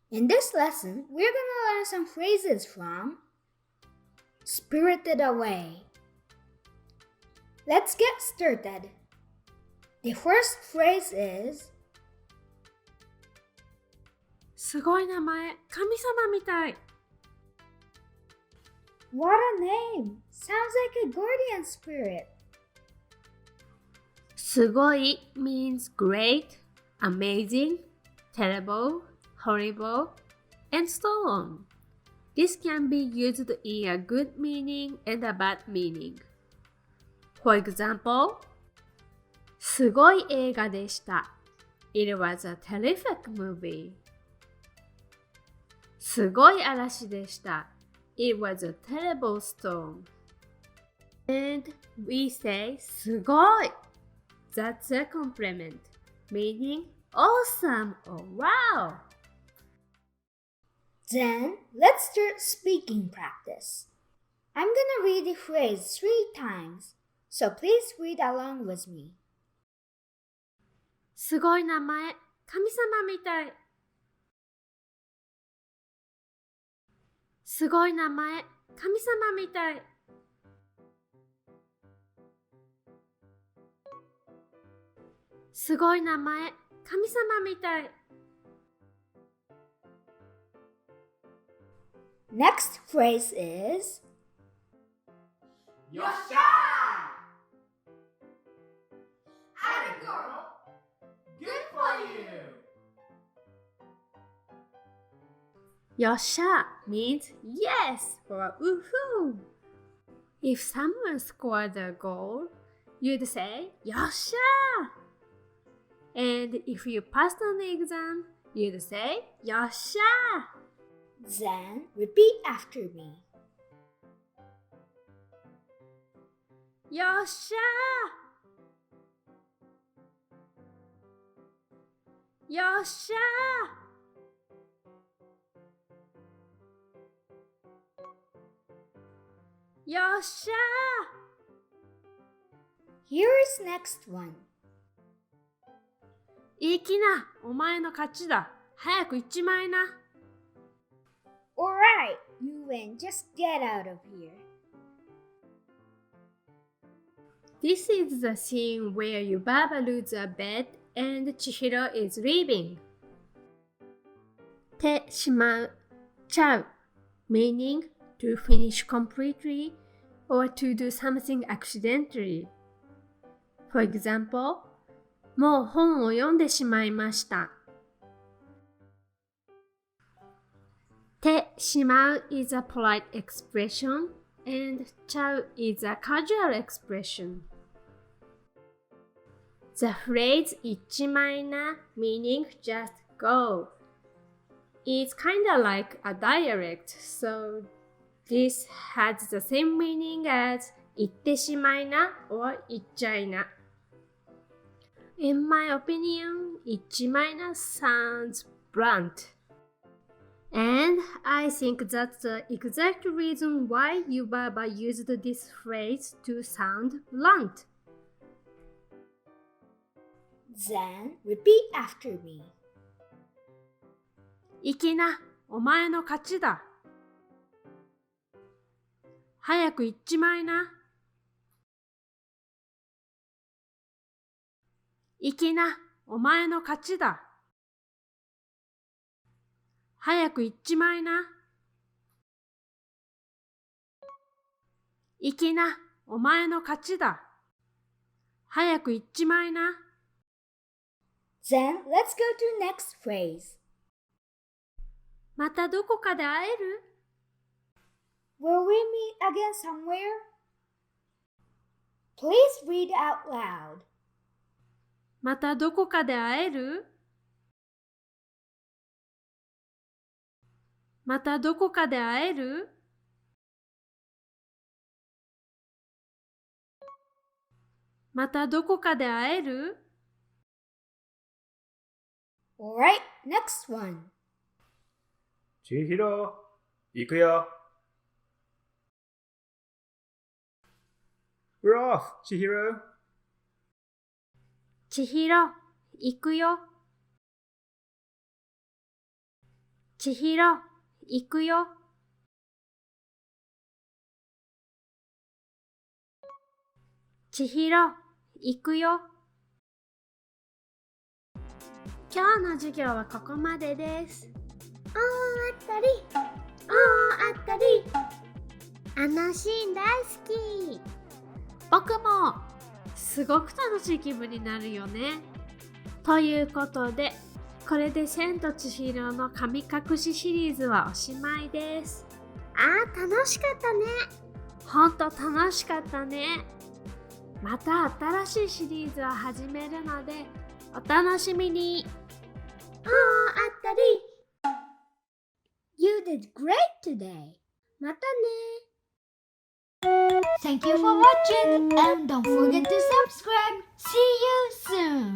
In this lesson, we're gonna learn some phrases from Spirited Away. Let's get started. The first phrase is すごい名前、神様みたい。What a name! Sounds like a guardian spirit. すごい means great, amazing, terrible, horrible, and so on. This can be used in a good meaning and a bad meaning. For example, すごい映画でした。It was a terrific movie. すごい嵐でした。It was a terrible storm. And we say すごい. That's a compliment, meaning awesome or wow. Then, let's start speaking practice. I'm gonna read the phrase 3 times, so please read along with me. すごい名前、神様みたい。すごい名前、神様みたい。すごい名前、神様みたい。Next phrase is よっしゃー Atta girl! Good for you! よっしゃ means yes or woohoo. If someone scored a goal, you'd say よっしゃ And if you passed an exam, you'd say よっしゃ Then, repeat after me. よっしゃよっしゃよっしゃ Here's next one. いいきな、お前の勝ちだ。早く行っちまいな。Alright, you win. Just get out of here. This is the scene where Yubaba loses a bet and Chihiro is leaving. Teshimau, chau, meaning to finish completely or to do something accidentally. For example, もう本を読んでしまいました。teshimau is a polite expression and chau is a casual expression. The phrase 行っちまいな meaning just go is kinda like a dialect, so this has the same meaning as 行ってしまいな or 行っちゃいな. In my opinion, 行っちまいな sounds blunt. And I think that's the exact reason why Yubaba used this phrase to sound blunt. Then, repeat after me. 行きな、お前の勝ちだ。早く行っちまいな。行きな、お前の勝ちだ。早く行っちまいな。行きな、お前の勝ちだ。早く行っちまいな。Then, let's go to next phrase. またどこかで会える？ Will we meet again somewhere? Please read out loud. またどこかで会える？またどこかで会える？またどこかで会える？ Alright, next one. 千尋、行くよ。We're off, 千尋。千尋、行くよ。千千尋、行くよ。千尋、行くよ。今日の授業はここまでです。あったり、あったり。あのシーン大好き。僕もすごく楽しい気分になるよね。ということで、これで千と千尋の神隠しシリーズはおしまいです。楽しかったね。ほんと楽しかったね。また新しいシリーズを始めるのでお楽しみに。あったり。You did great today. またね。Thank you for watching and don't forget to subscribe. See you soon.